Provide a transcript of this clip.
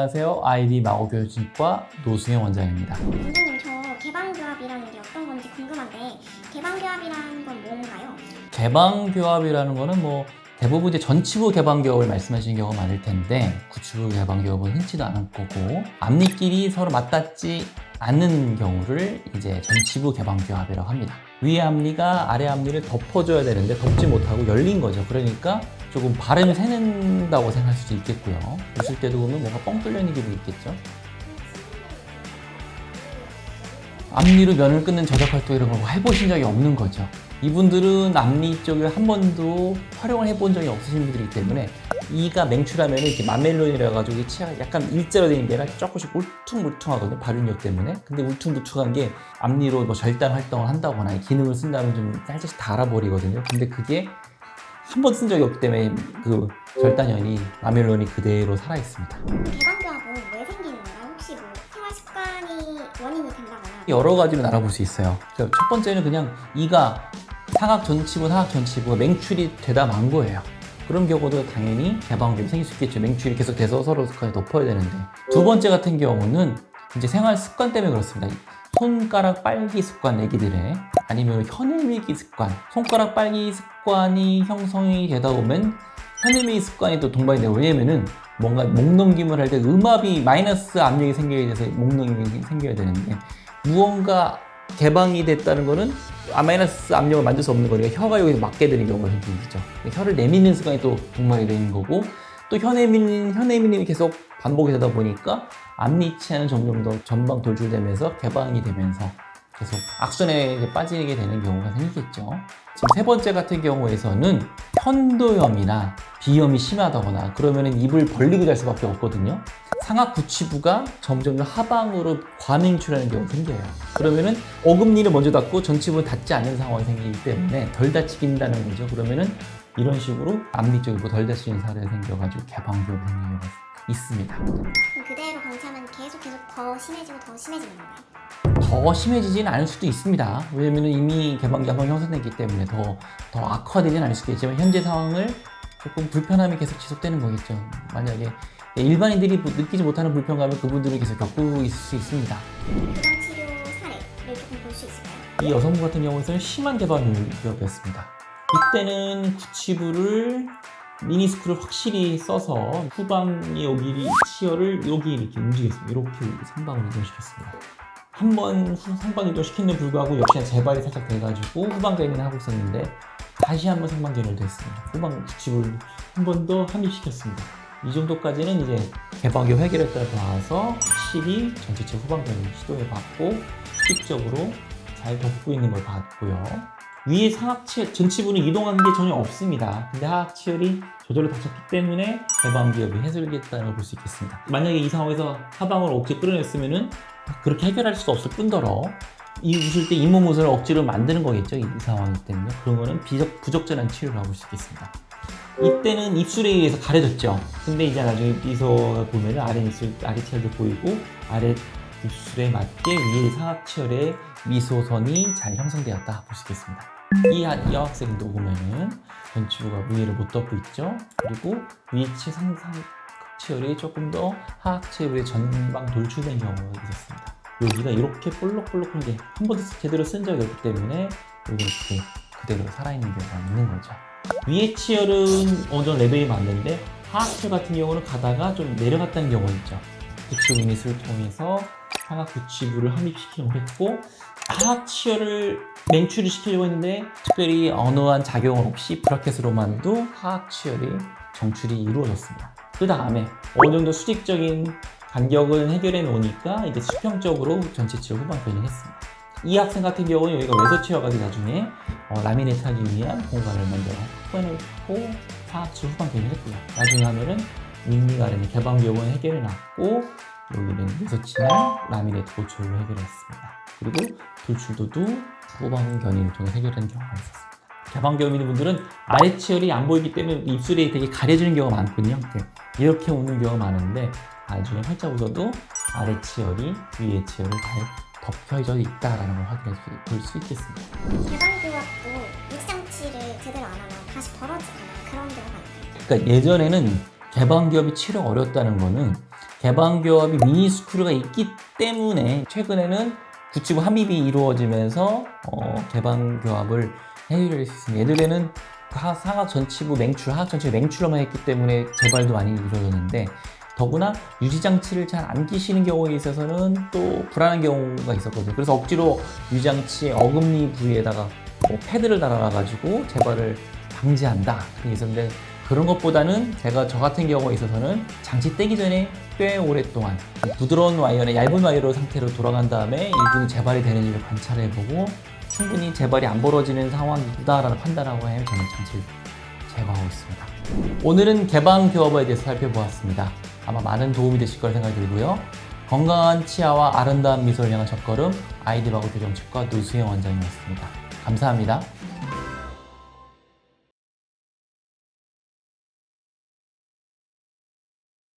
안녕하세요. 아이디 마고교육과 노승영 원장입니다. 원장님, 저 개방교합이라는 게 어떤 건지 궁금한데 개방교합이라는 건 뭔가요? 개방교합이라는 거는 대부분 이제 전치부 개방교합을 말씀하시는 경우가 많을 텐데 구치부 개방교합은 흔치도 않을 거고 앞니끼리 서로 맞닿지 않는 경우를 이제 전치부 개방교합이라고 합니다. 위에 앞니가 아래 앞니를 덮어줘야 되는데 덮지 못하고 열린 거죠. 그러니까 조금 바람이 새는다고 생각할 수도 있겠고요. 웃을 때도 보면 뭔가 뻥 뚫려 있는 기분이 있겠죠. 앞니로 면을 끊는 저작 활동 이런 걸 해보신 적이 없는 거죠. 이분들은 앞니 쪽을 한 번도 활용을 해본 적이 없으신 분들이기 때문에 이가 맹출하면 이렇게 마멜론이라 가지고 치아가 약간 일자로 되는 게 아니라 조금씩 울퉁불퉁하거든요. 발효력 때문에. 근데 울퉁불퉁한 게 앞니로 절단 활동을 한다거나 기능을 쓴다면 좀 살짝씩 닳아버리거든요. 근데 그게 한 번 쓴 적이 없기 때문에 그 절단연이 마멜론이 그대로 살아있습니다. 개방교합은 왜 생기는 건가요? 혹시 생활 습관이 원인이 된다거나 여러 가지로 나눠볼 수 있어요. 첫 번째는 그냥 이가 상악 전치부, 하악 전치부가 맹출이 되다 만 거예요. 그런 경우도 당연히 개방교합이 생길 수 있겠죠. 맹출이 계속 돼서 서로 습관이 덮어야 되는데. 두 번째 같은 경우는 이제 생활 습관 때문에 그렇습니다. 손가락 빨기 습관, 애기들의 아니면 혀내밀기 습관, 손가락 빨기 습관이 형성이 되다 보면 혀내밀기 습관이 또 동반이 돼요. 왜냐면은 뭔가 목 넘김을 할 때 음압이 마이너스 압력이 생겨야 돼서 목 넘김이 생겨야 되는데 무언가 개방이 됐다는 거는 마이너스 압력을 만들 수 없는 거니까 혀가 여기서 맞게 되는 경우가 생기죠. 혀를 내미는 습관이 또 동반이 되는 거고 또 혀내밀림이 계속 반복이 되다 보니까 앞니치아는 점점 더 전방 돌출되면서 개방이 되면서 계속 악순환에 빠지게 되는 경우가 생기겠죠. 지금 세 번째 같은 경우에서는 편도염이나 비염이 심하다거나 그러면 입을 벌리고 잘 수밖에 없거든요. 상악 구치부가 점점 더 하방으로 과맹출하는 경우가 생겨요. 그러면은 어금니를 먼저 닫고 전치부는 닫지 않는 상황이 생기기 때문에 덜 다치긴다는 거죠. 그러면은 이런 식으로 앞니 쪽이 덜 다치는 사례가 생겨가지고 개방교합이 생기는 경우가 있습니다. 그럼 그대로 방치하면 계속 더 심해지는 건가요? 더 심해지지는 않을 수도 있습니다. 왜냐면 이미 개방교합이 형성됐기 때문에 더 악화되지는 않을 수도 있지만 현재 상황을 조금 불편함이 계속 지속되는 거겠죠. 만약에 일반인들이 느끼지 못하는 불편감을 그분들이 계속 겪고 있을 수 있습니다. 부정치료 사례를 조금 볼 수 있을까요? 이 여성분 같은 경우에는 심한 개방교합이었습니다. 이때는 구치부를 미니스크를 확실히 써서 후방의 여기 치열을 여기 이렇게 움직였습니다. 이렇게 상방으로 이동시켰습니다. 한 번 상방 이동시킨 데 불구하고 역시나 재발이 살짝 돼가지고 후방 견인을 하고 있었는데 다시 한번 상방 견인을 했습니다. 후방 구치부를 한 번 더 함입시켰습니다. 이 정도까지는 이제 개방교합 해결에 따라 봐서 확실히 전체적 후방 견인 시도해봤고 수직적으로 잘 덮고 있는 걸 봤고요. 위에 상악치열, 전치부는 이동한 게 전혀 없습니다. 근데 하악치열이 저절로 닫혔기 때문에 개방교합이 해소되겠다는 걸 볼 수 있겠습니다. 만약에 이 상황에서 하방을 억지로 끌어냈으면은 그렇게 해결할 수 없을 뿐더러 이 웃을 때 잇몸 웃을 억지로 만드는 거겠죠. 이 상황이기 때문에 그런 거는 부적절한 치료를 하고 수 있겠습니다. 이때는 입술에 의해서 가려졌죠. 근데 이제 나중에 미소가 보면은 아래 입술, 아래 치열도 보이고 아래 입술에 맞게 위에 상악치열의 미소선이 잘 형성되었다 볼 수 있겠습니다. 이 여학생도 보면은 전치부가 위에를 못 덮고 있죠. 그리고 위에 상악치열이 조금 더 하악치열의 전방 돌출된 경우가 있었습니다. 여기가 이렇게 볼록볼록한 게 한 번도 제대로 쓴 적이 없기 때문에 여기 이렇게 그대로 살아있는 경우가 있는 거죠. 위에 치열은 어느 정도 레벨이 맞는데 하악치열 같은 경우는 가다가 좀 내려갔다는 경우가 있죠. 구치부 유닛을 통해서 상악 구치부를 함입시키려고 했고 하악치열을 맹출을 시키려고 했는데 특별히 어떠한 작용 없이 브라켓으로만도 하악치열이 정출이 이루어졌습니다. 그 다음에 어느 정도 수직적인 간격을 해결해 놓으니까 이제 수평적으로 전체 치열 후방 견인을 했습니다. 이 학생 같은 경우는 여기가 외소치열까지 나중에 라미네이트 하기 위한 공간을 만들어 확보해놓고 하악치열 후방 견인을 했고요. 나중에 하면은 윗니 가르니 개방교합은 해결해 놨고 여기는 외소치나 라미네이트 고철로 해결했습니다. 그리고 돌출도도 후방 견인을 통해 해결하는 경우가 있었습니다. 개방교합 있는 분들은 아래 치열이 안 보이기 때문에 입술이 되게 가려지는 경우가 많거든요. 이렇게 오는 경우가 많은데 나중에 활짝 웃어도 아래 치열이 위에 치열을 잘 덮여져 있다라는 걸 확인해 볼 수 있겠습니다. 개방교합도 육상치를 제대로 안 하면 다시 벌어지거나 그런 경우가 있나요? 그러니까 예전에는 개방교합이 치료가 어렵다는 거는 개방교합이 미니스크류가 있기 때문에 최근에는 굳히고 함입이 이루어지면서 개방교합을 해결할 수 있습니다. 예전에는 상하 전치부 맹출, 하하 전치부 맹출로만 했기 때문에 재발도 많이 이루어졌는데 더구나 유지장치를 잘 안 끼시는 경우에 있어서는 또 불안한 경우가 있었거든요. 그래서 억지로 유지장치 어금니 부위에다가 패드를 달아놔가지고 재발을 방지한다 그게 있었는데 그런 것보다는 저 같은 경우에 있어서는 장치 떼기 전에 꽤 오랫동안 부드러운 와이어나 얇은 와이어 상태로 돌아간 다음에 일부분 재발이 되는지를 관찰해보고 충분히 재발이 안 벌어지는 상황이다라는 판단하고 저는 장치를 제거하고 있습니다. 오늘은 개방교합에 대해서 살펴보았습니다. 아마 많은 도움이 되실 거라 생각이 들고요. 건강한 치아와 아름다운 미소를 향한 첫걸음 아이디바고 교정치과 노수영 원장이었습니다. 감사합니다.